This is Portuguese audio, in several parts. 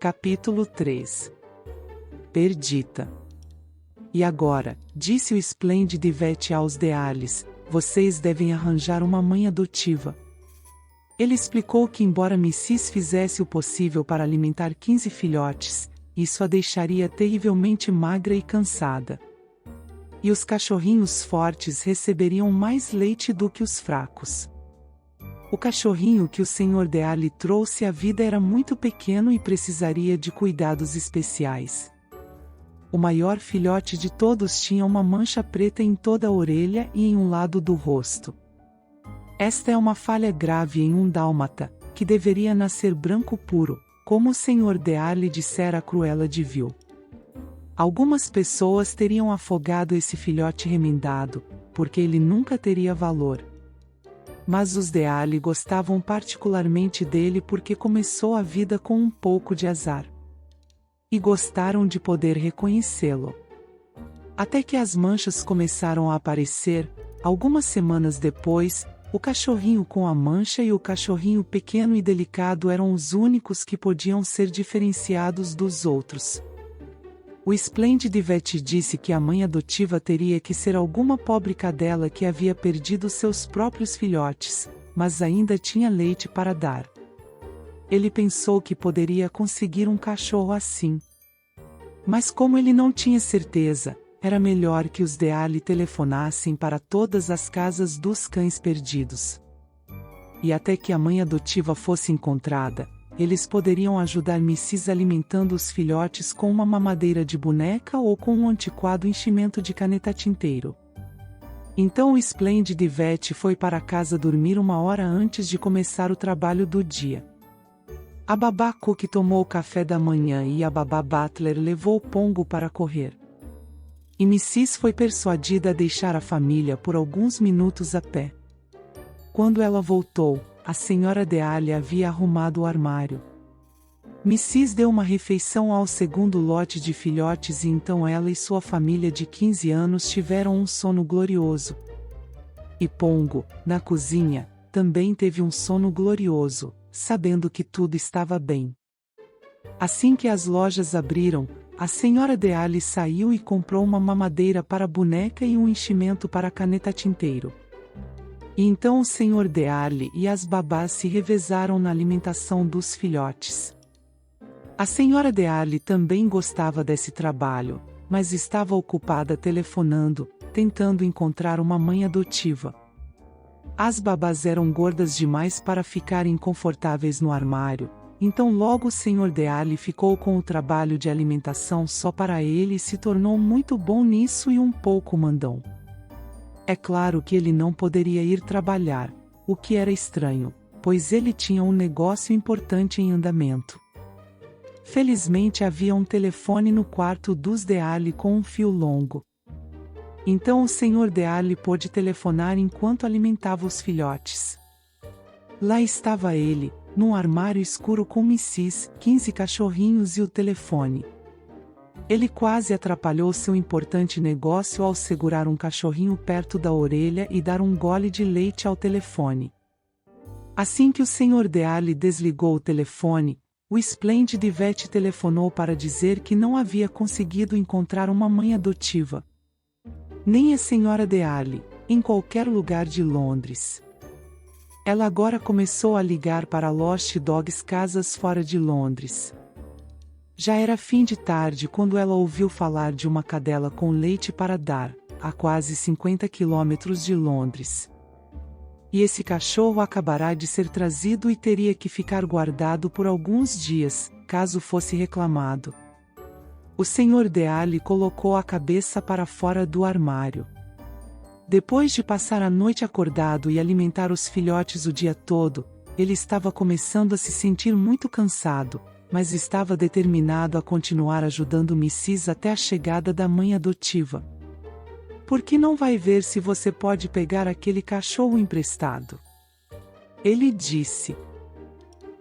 Capítulo 3. Perdita. E agora, disse o esplêndido Ivete aos Dealles, vocês devem arranjar uma mãe adotiva. Ele explicou que embora Mrs. fizesse o possível para alimentar 15 filhotes, isso a deixaria terrivelmente magra e cansada. E os cachorrinhos fortes receberiam mais leite do que os fracos. O cachorrinho que o Sr. Dealey trouxe à vida era muito pequeno e precisaria de cuidados especiais. O maior filhote de todos tinha uma mancha preta em toda a orelha e em um lado do rosto. Esta é uma falha grave em um dálmata, que deveria nascer branco puro, como o Sr. Dealey dissera a Cruella de Vil. Algumas pessoas teriam afogado esse filhote remendado, porque ele nunca teria valor. Mas os Dealey gostavam particularmente dele porque começou a vida com um pouco de azar. E gostaram de poder reconhecê-lo. Até que as manchas começaram a aparecer, algumas semanas depois, o cachorrinho com a mancha e o cachorrinho pequeno e delicado eram os únicos que podiam ser diferenciados dos outros. O esplêndido Ivete disse que a mãe adotiva teria que ser alguma pobre cadela que havia perdido seus próprios filhotes, mas ainda tinha leite para dar. Ele pensou que poderia conseguir um cachorro assim. Mas como ele não tinha certeza, era melhor que os Dealey telefonassem para todas as casas dos cães perdidos. E até que a mãe adotiva fosse encontrada, eles poderiam ajudar Mrs. alimentando os filhotes com uma mamadeira de boneca ou com um antiquado enchimento de caneta tinteiro. Então o esplêndido Ivete foi para casa dormir 1 hora antes de começar o trabalho do dia. A babá Cook tomou o café da manhã e a babá Butler levou o Pongo para correr. E Mrs. foi persuadida a deixar a família por alguns minutos a pé. Quando ela voltou, a senhora Dealey havia arrumado o armário. Mrs. deu uma refeição ao segundo lote de filhotes e então ela e sua família de 15 anos tiveram um sono glorioso. E Pongo, na cozinha, também teve um sono glorioso, sabendo que tudo estava bem. Assim que as lojas abriram, a senhora Dealey saiu e comprou uma mamadeira para a boneca e um enchimento para a caneta tinteiro. E então o Sr. Dealey e as babás se revezaram na alimentação dos filhotes. A senhora Dealey também gostava desse trabalho, mas estava ocupada telefonando, tentando encontrar uma mãe adotiva. As babás eram gordas demais para ficarem confortáveis no armário, então logo o Sr. Dealey ficou com o trabalho de alimentação só para ele e se tornou muito bom nisso e um pouco mandão. É claro que ele não poderia ir trabalhar, o que era estranho, pois ele tinha um negócio importante em andamento. Felizmente havia um telefone no quarto dos Dealey com um fio longo. Então o Sr. Dealey pôde telefonar enquanto alimentava os filhotes. Lá estava ele, num armário escuro com Mrs., 15 cachorrinhos e o telefone. Ele quase atrapalhou seu importante negócio ao segurar um cachorrinho perto da orelha e dar um gole de leite ao telefone. Assim que o Sr. Dealey desligou o telefone, o esplêndido Ivete telefonou para dizer que não havia conseguido encontrar uma mãe adotiva. Nem a senhora Dealey, em qualquer lugar de Londres. Ela agora começou a ligar para Lost Dogs casas fora de Londres. Já era fim de tarde quando ela ouviu falar de uma cadela com leite para dar, a quase 50 quilômetros de Londres. E esse cachorro acabará de ser trazido e teria que ficar guardado por alguns dias, caso fosse reclamado. O Sr. Dealey colocou a cabeça para fora do armário. Depois de passar a noite acordado e alimentar os filhotes o dia todo, ele estava começando a se sentir muito cansado, mas estava determinado a continuar ajudando Mrs. até a chegada da mãe adotiva. Por que não vai ver se você pode pegar aquele cachorro emprestado? Ele disse.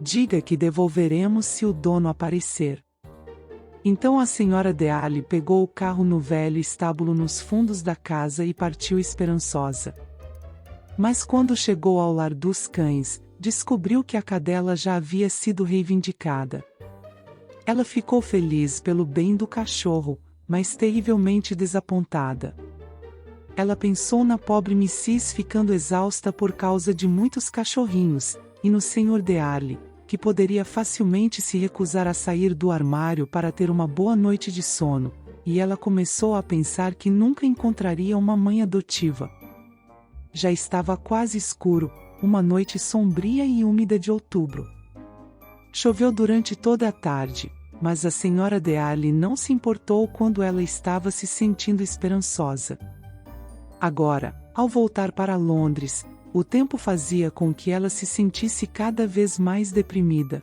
Diga que devolveremos se o dono aparecer. Então a senhora Dealey pegou o carro no velho estábulo nos fundos da casa e partiu esperançosa. Mas quando chegou ao lar dos cães, descobriu que a cadela já havia sido reivindicada. Ela ficou feliz pelo bem do cachorro, mas terrivelmente desapontada. Ela pensou na pobre Mrs. ficando exausta por causa de muitos cachorrinhos, e no Sr. Dearly, que poderia facilmente se recusar a sair do armário para ter uma boa noite de sono, e ela começou a pensar que nunca encontraria uma mãe adotiva. Já estava quase escuro, uma noite sombria e úmida de outubro. Choveu durante toda a tarde, mas a Sra. Dearly não se importou quando ela estava se sentindo esperançosa. Agora, ao voltar para Londres, o tempo fazia com que ela se sentisse cada vez mais deprimida.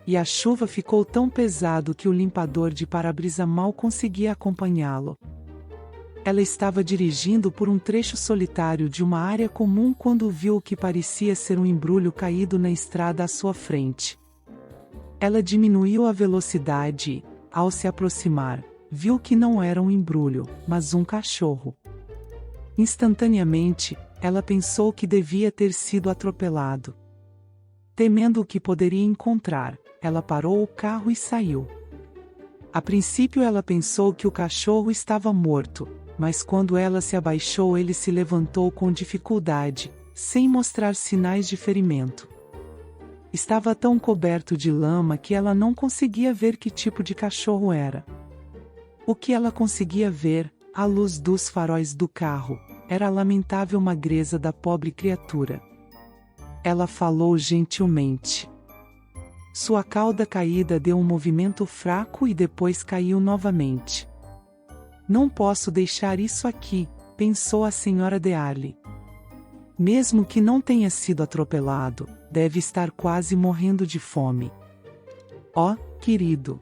E a chuva ficou tão pesado que o limpador de para-brisa mal conseguia acompanhá-lo. Ela estava dirigindo por um trecho solitário de uma área comum quando viu o que parecia ser um embrulho caído na estrada à sua frente. Ela diminuiu a velocidade e, ao se aproximar, viu que não era um embrulho, mas um cachorro. Instantaneamente, ela pensou que devia ter sido atropelado. Temendo o que poderia encontrar, ela parou o carro e saiu. A princípio ela pensou que o cachorro estava morto, mas quando ela se abaixou ele se levantou com dificuldade, sem mostrar sinais de ferimento. Estava tão coberto de lama que ela não conseguia ver que tipo de cachorro era. O que ela conseguia ver, à luz dos faróis do carro, era a lamentável magreza da pobre criatura. Ela falou gentilmente. Sua cauda caída deu um movimento fraco e depois caiu novamente. Não posso deixar isso aqui, pensou a Sra. Dearly. Mesmo que não tenha sido atropelado, deve estar quase morrendo de fome. Oh, querido!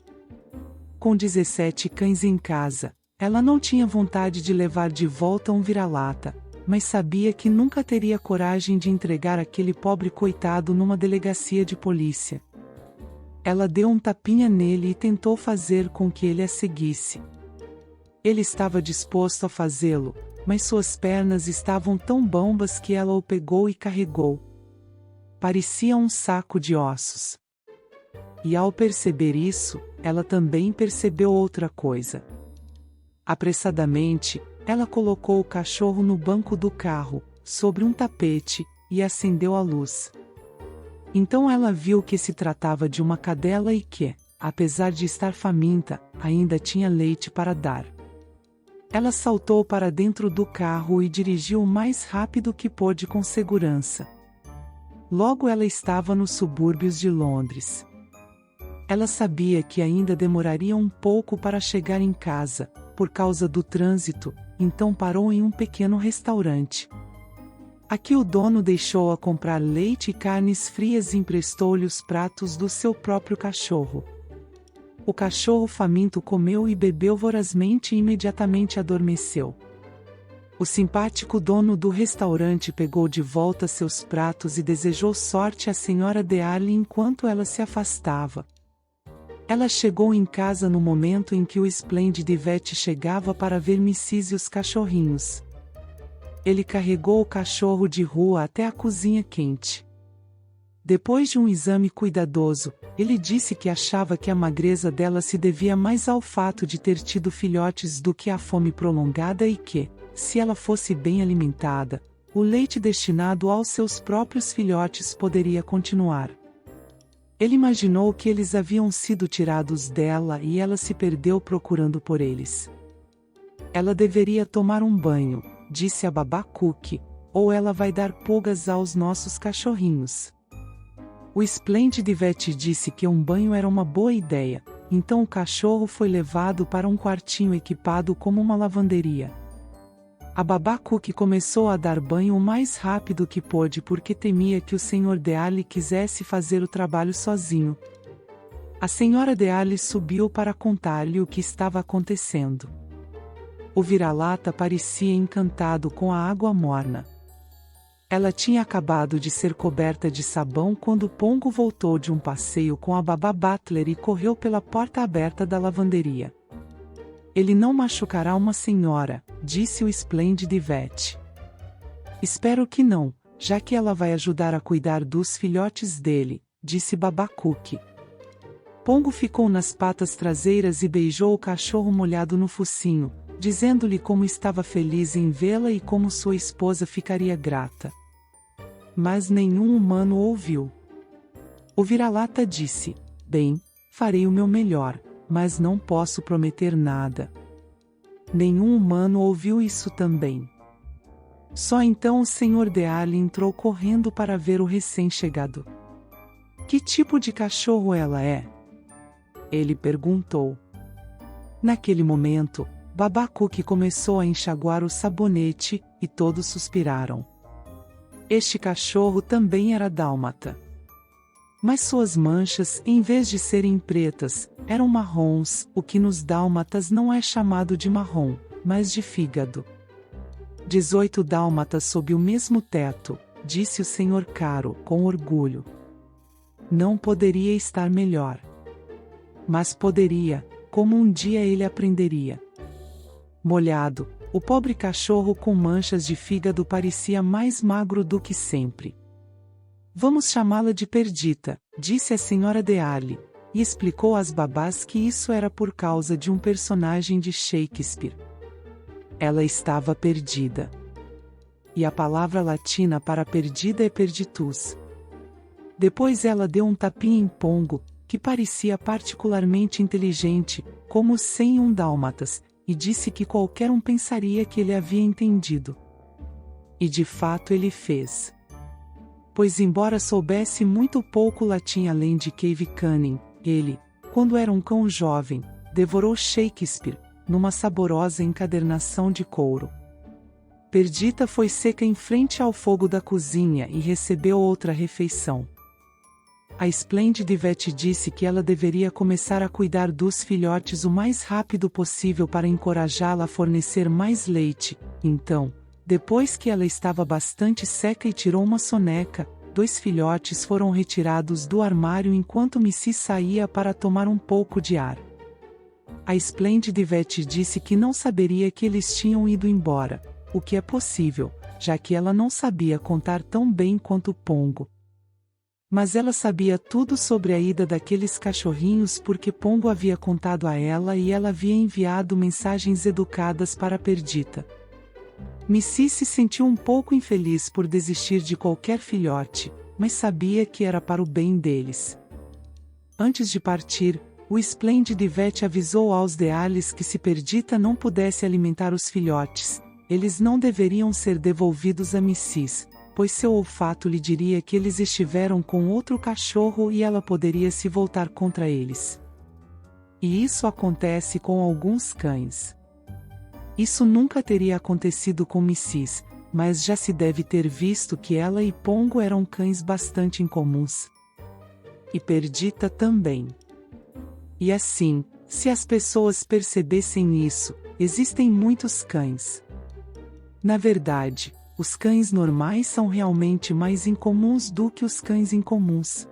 Com 17 cães em casa, ela não tinha vontade de levar de volta um vira-lata, mas sabia que nunca teria coragem de entregar aquele pobre coitado numa delegacia de polícia. Ela deu um tapinha nele e tentou fazer com que ele a seguisse. Ele estava disposto a fazê-lo, mas suas pernas estavam tão bambas que ela o pegou e carregou. Parecia um saco de ossos. E ao perceber isso, ela também percebeu outra coisa. Apressadamente, ela colocou o cachorro no banco do carro, sobre um tapete, e acendeu a luz. Então ela viu que se tratava de uma cadela e que, apesar de estar faminta, ainda tinha leite para dar. Ela saltou para dentro do carro e dirigiu o mais rápido que pôde com segurança. Logo ela estava nos subúrbios de Londres. Ela sabia que ainda demoraria um pouco para chegar em casa, por causa do trânsito, então parou em um pequeno restaurante. Aqui o dono deixou-a comprar leite e carnes frias e emprestou-lhe os pratos do seu próprio cachorro. O cachorro faminto comeu e bebeu vorazmente e imediatamente adormeceu. O simpático dono do restaurante pegou de volta seus pratos e desejou sorte à Sra. Dearly enquanto ela se afastava. Ela chegou em casa no momento em que o Splendid Vet chegava para ver Mrs. e os cachorrinhos. Ele carregou o cachorro de rua até a cozinha quente. Depois de um exame cuidadoso, ele disse que achava que a magreza dela se devia mais ao fato de ter tido filhotes do que à fome prolongada e que, se ela fosse bem alimentada, o leite destinado aos seus próprios filhotes poderia continuar. Ele imaginou que eles haviam sido tirados dela e ela se perdeu procurando por eles. Ela deveria tomar um banho, disse a babá Cookie, ou ela vai dar pulgas aos nossos cachorrinhos. O Splendid Vet disse que um banho era uma boa ideia, então o cachorro foi levado para um quartinho equipado como uma lavanderia. A babá Cookie começou a dar banho o mais rápido que pôde porque temia que o Sr. Dearly quisesse fazer o trabalho sozinho. A Sra. Dearly subiu para contar-lhe o que estava acontecendo. O vira-lata parecia encantado com a água morna. Ela tinha acabado de ser coberta de sabão quando Pongo voltou de um passeio com a babá Butler e correu pela porta aberta da lavanderia. Ele não machucará uma senhora, disse o Splendid Vet. Espero que não, já que ela vai ajudar a cuidar dos filhotes dele, disse babá Cookie. Pongo ficou nas patas traseiras e beijou o cachorro molhado no focinho, dizendo-lhe como estava feliz em vê-la e como sua esposa ficaria grata. Mas nenhum humano ouviu. O vira-lata disse: bem, farei o meu melhor, mas não posso prometer nada. Nenhum humano ouviu isso também. Só então o Sr. Dearle entrou correndo para ver o recém-chegado. Que tipo de cachorro ela é? Ele perguntou. Naquele momento, Baba Cookie começou a enxaguar o sabonete, e todos suspiraram. Este cachorro também era dálmata. Mas suas manchas, em vez de serem pretas, eram marrons, o que nos dálmatas não é chamado de marrom, mas de fígado. 18 dálmatas sob o mesmo teto, disse o Sr. Caro, com orgulho. Não poderia estar melhor. Mas poderia, como um dia ele aprenderia. Molhado, o pobre cachorro com manchas de fígado parecia mais magro do que sempre. Vamos chamá-la de Perdita, disse a Sra. Dearle, e explicou às babás que isso era por causa de um personagem de Shakespeare. Ela estava perdida. E a palavra latina para perdida é perditus. Depois ela deu um tapinha em Pongo, que parecia particularmente inteligente, como os 101 dálmatas, e disse que qualquer um pensaria que ele havia entendido. E de fato ele fez. Pois embora soubesse muito pouco latim além de Cave Canin, ele, quando era um cão jovem, devorou Shakespeare, numa saborosa encadernação de couro. Perdita foi seca em frente ao fogo da cozinha e recebeu outra refeição. A Splendid Vet disse que ela deveria começar a cuidar dos filhotes o mais rápido possível para encorajá-la a fornecer mais leite. Então, depois que ela estava bastante seca e tirou uma soneca, 2 filhotes foram retirados do armário enquanto Missy saía para tomar um pouco de ar. A Splendid Vet disse que não saberia que eles tinham ido embora, o que é possível, já que ela não sabia contar tão bem quanto Pongo. Mas ela sabia tudo sobre a ida daqueles cachorrinhos porque Pongo havia contado a ela e ela havia enviado mensagens educadas para Perdita. Missy se sentiu um pouco infeliz por desistir de qualquer filhote, mas sabia que era para o bem deles. Antes de partir, o Splendid Vet avisou aos Dearles que se Perdita não pudesse alimentar os filhotes, eles não deveriam ser devolvidos a Missy, pois seu olfato lhe diria que eles estiveram com outro cachorro e ela poderia se voltar contra eles. E isso acontece com alguns cães. Isso nunca teria acontecido com Missy, mas já se deve ter visto que ela e Pongo eram cães bastante incomuns. E Perdita também. E assim, se as pessoas percebessem isso, existem muitos cães. Na verdade, os cães normais são realmente mais incomuns do que os cães incomuns.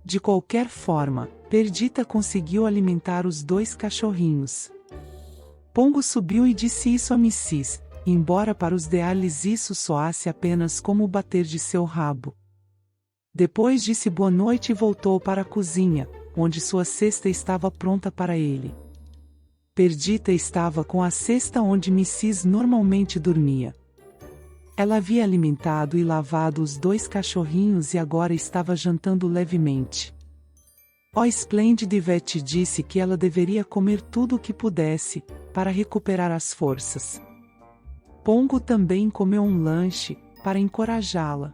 De qualquer forma, Perdita conseguiu alimentar os 2 cachorrinhos. Pongo subiu e disse isso a Missy, embora para os Dearles isso soasse apenas como o bater de seu rabo. Depois disse boa noite e voltou para a cozinha, onde sua cesta estava pronta para ele. Perdita estava com a cesta onde Missy normalmente dormia. Ela havia alimentado e lavado os 2 cachorrinhos e agora estava jantando levemente. O Splendid Vet disse que ela deveria comer tudo o que pudesse, para recuperar as forças. Pongo também comeu um lanche, para encorajá-la.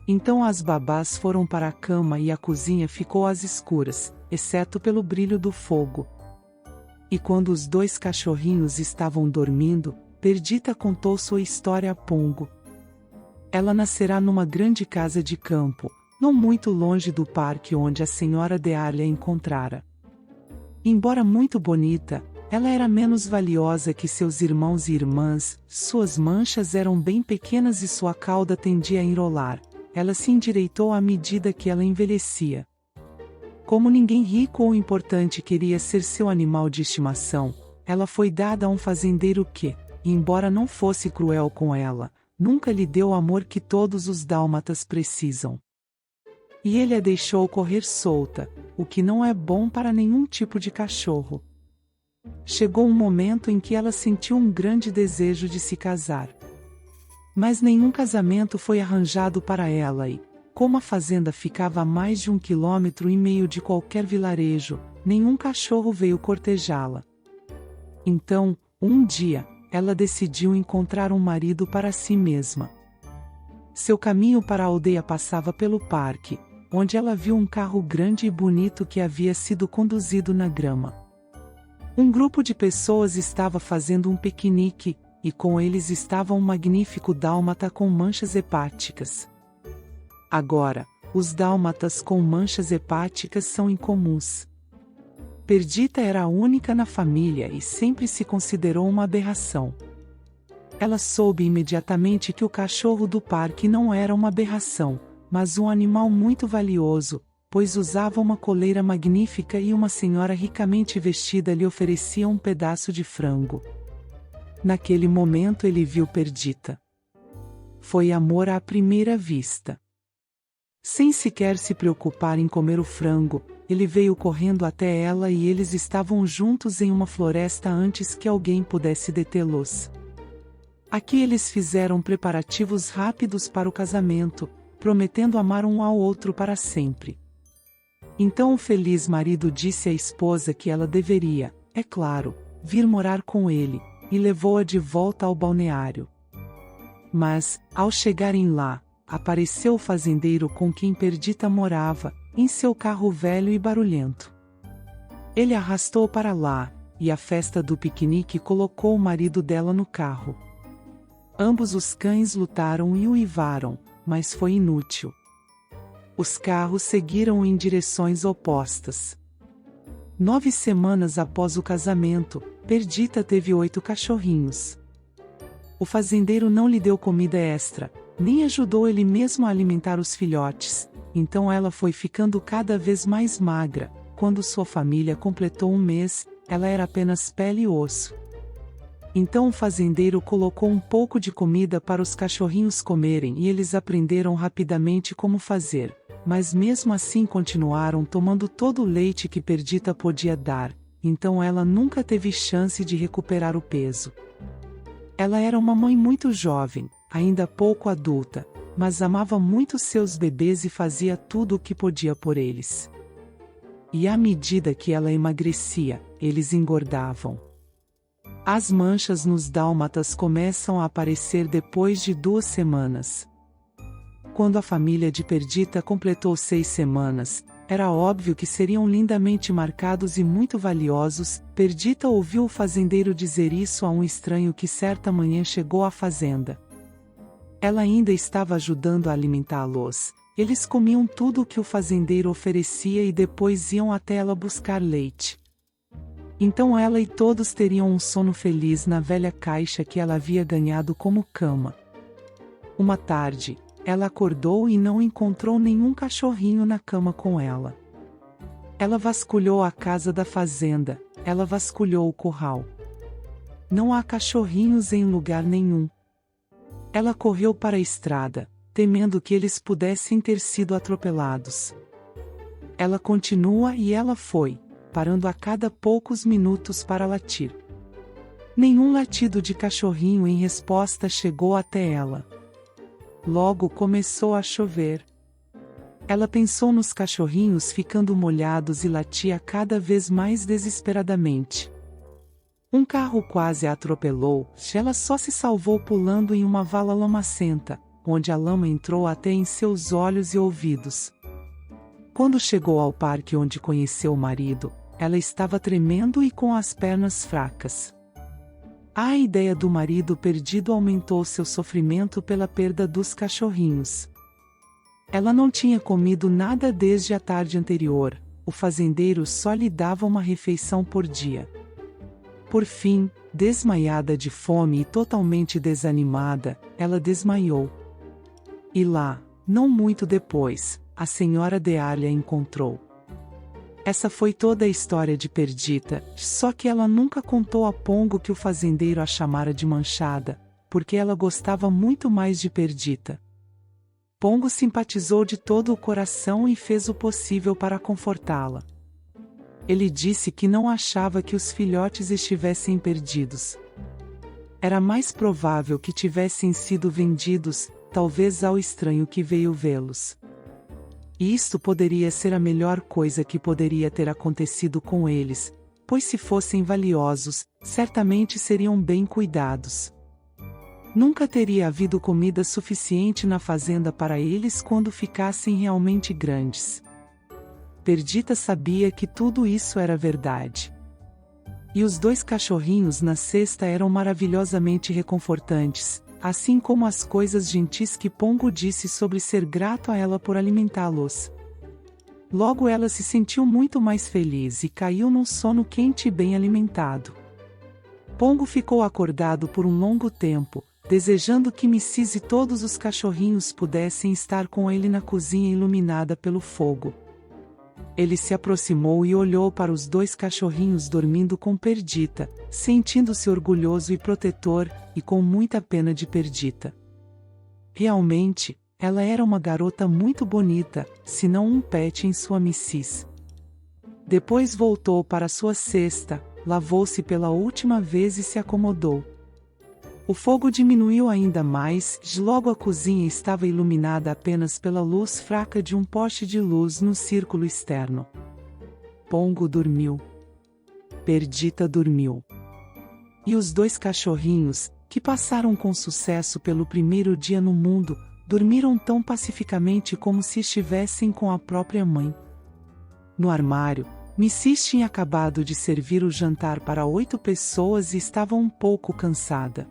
Então as babás foram para a cama e a cozinha ficou às escuras, exceto pelo brilho do fogo. E quando os 2 cachorrinhos estavam dormindo, Perdita contou sua história a Pongo. Ela nascerá numa grande casa de campo, não muito longe do parque onde a Sra. Dearle a encontrara. Embora muito bonita, ela era menos valiosa que seus irmãos e irmãs, suas manchas eram bem pequenas e sua cauda tendia a enrolar. Ela se endireitou à medida que ela envelhecia. Como ninguém rico ou importante queria ser seu animal de estimação, ela foi dada a um fazendeiro que, embora não fosse cruel com ela, nunca lhe deu o amor que todos os dálmatas precisam. e ele a deixou correr solta, o que não é bom para nenhum tipo de cachorro. Chegou um momento em que ela sentiu um grande desejo de se casar. Mas nenhum casamento foi arranjado para ela e, como a fazenda ficava a mais de 1,5 km de qualquer vilarejo, nenhum cachorro veio cortejá-la. Então, um dia, ela decidiu encontrar um marido para si mesma. Seu caminho para a aldeia passava pelo parque, onde ela viu um carro grande e bonito que havia sido conduzido na grama. Um grupo de pessoas estava fazendo um piquenique, e com eles estava um magnífico dálmata com manchas hepáticas. Agora, os dálmatas com manchas hepáticas são incomuns. Perdita era a única na família e sempre se considerou uma aberração. Ela soube imediatamente que o cachorro do parque não era uma aberração, mas um animal muito valioso, pois usava uma coleira magnífica e uma senhora ricamente vestida lhe oferecia um pedaço de frango. Naquele momento ele viu Perdita. Foi amor à primeira vista. Sem sequer se preocupar em comer o frango, ele veio correndo até ela e eles estavam juntos em uma floresta antes que alguém pudesse detê-los. Aqui eles fizeram preparativos rápidos para o casamento, prometendo amar um ao outro para sempre. Então o feliz marido disse à esposa que ela deveria, é claro, vir morar com ele, e levou-a de volta ao balneário. Mas, ao chegarem lá, apareceu o fazendeiro com quem Perdita morava, em seu carro velho e barulhento. Ele a arrastou para lá, e a festa do piquenique colocou o marido dela no carro. Ambos os cães lutaram e uivaram, mas foi inútil. Os carros seguiram em direções opostas. 9 semanas após o casamento, Perdita teve 8 cachorrinhos. O fazendeiro não lhe deu comida extra, nem ajudou ele mesmo a alimentar os filhotes, então ela foi ficando cada vez mais magra. Quando sua família completou 1 mês, ela era apenas pele e osso. Então o fazendeiro colocou um pouco de comida para os cachorrinhos comerem e eles aprenderam rapidamente como fazer, mas mesmo assim continuaram tomando todo o leite que Perdita podia dar, então ela nunca teve chance de recuperar o peso. Ela era uma mãe muito jovem, ainda pouco adulta, mas amava muito seus bebês e fazia tudo o que podia por eles. E à medida que ela emagrecia, eles engordavam. As manchas nos dálmatas começam a aparecer depois de 2 semanas. Quando a família de Perdita completou 6 semanas, era óbvio que seriam lindamente marcados e muito valiosos. Perdita ouviu o fazendeiro dizer isso a um estranho que certa manhã chegou à fazenda. Ela ainda estava ajudando a alimentá-los. Eles comiam tudo o que o fazendeiro oferecia e depois iam até ela buscar leite. Então ela e todos teriam um sono feliz na velha caixa que ela havia ganhado como cama. Uma tarde, ela acordou e não encontrou nenhum cachorrinho na cama com ela. Ela vasculhou a casa da fazenda, ela vasculhou o curral. Não há cachorrinhos em lugar nenhum. Ela correu para a estrada, temendo que eles pudessem ter sido atropelados. Ela continua e ela foi, parando a cada poucos minutos para latir. Nenhum latido de cachorrinho em resposta chegou até ela. Logo começou a chover. Ela pensou nos cachorrinhos ficando molhados e latia cada vez mais desesperadamente. Um carro quase a atropelou, ela só se salvou pulando em uma vala lamacenta, onde a lama entrou até em seus olhos e ouvidos. Quando chegou ao parque onde conheceu o marido, ela estava tremendo e com as pernas fracas. A ideia do marido perdido aumentou seu sofrimento pela perda dos cachorrinhos. Ela não tinha comido nada desde a tarde anterior, o fazendeiro só lhe dava uma refeição por dia. Por fim, desmaiada de fome e totalmente desanimada, ela desmaiou. E lá, não muito depois, a senhora Dearle a encontrou. Essa foi toda a história de Perdita, só que ela nunca contou a Pongo que o fazendeiro a chamara de manchada, porque ela gostava muito mais de Perdita. Pongo simpatizou de todo o coração e fez o possível para confortá-la. Ele disse que não achava que os filhotes estivessem perdidos. Era mais provável que tivessem sido vendidos, talvez ao estranho que veio vê-los. E isto poderia ser a melhor coisa que poderia ter acontecido com eles, pois se fossem valiosos, certamente seriam bem cuidados. Nunca teria havido comida suficiente na fazenda para eles quando ficassem realmente grandes. Perdita sabia que tudo isso era verdade. E os 2 cachorrinhos na cesta eram maravilhosamente reconfortantes, assim como as coisas gentis que Pongo disse sobre ser grato a ela por alimentá-los. Logo ela se sentiu muito mais feliz e caiu num sono quente e bem alimentado. Pongo ficou acordado por um longo tempo, desejando que Mrs. e todos os cachorrinhos pudessem estar com ele na cozinha iluminada pelo fogo. Ele se aproximou e olhou para os 2 cachorrinhos dormindo com Perdita, sentindo-se orgulhoso e protetor, e com muita pena de Perdita. Realmente, ela era uma garota muito bonita, se não um pet em sua Mrs. Depois voltou para sua cesta, lavou-se pela última vez e se acomodou. O fogo diminuiu ainda mais, e logo a cozinha estava iluminada apenas pela luz fraca de um poste de luz no círculo externo. Pongo dormiu. Perdita dormiu. E os 2 cachorrinhos, que passaram com sucesso pelo primeiro dia no mundo, dormiram tão pacificamente como se estivessem com a própria mãe. No armário, Mrs. tinha acabado de servir o jantar para 8 pessoas e estava um pouco cansada.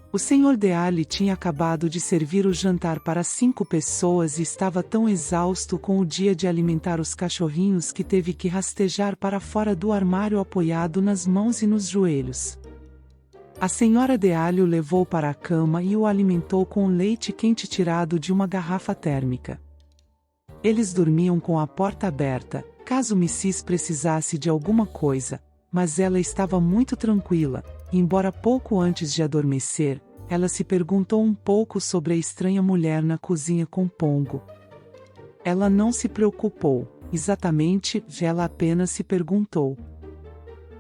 O Sr. Dealey tinha acabado de servir o jantar para 5 pessoas e estava tão exausto com o dia de alimentar os cachorrinhos que teve que rastejar para fora do armário apoiado nas mãos e nos joelhos. A Sra. Dealey o levou para a cama e o alimentou com leite quente tirado de uma garrafa térmica. Eles dormiam com a porta aberta, caso Mrs. precisasse de alguma coisa, mas ela estava muito tranquila. Embora pouco antes de adormecer, ela se perguntou um pouco sobre a estranha mulher na cozinha com Pongo. Ela não se preocupou, exatamente, ela apenas se perguntou.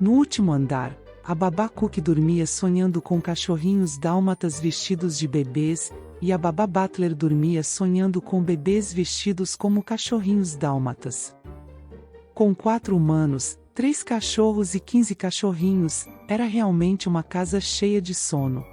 No último andar, a babá Cook dormia sonhando com cachorrinhos dálmatas vestidos de bebês, e a babá Butler dormia sonhando com bebês vestidos como cachorrinhos dálmatas. Com 4 humanos, 3 cachorros e 15 cachorrinhos, era realmente uma casa cheia de sono.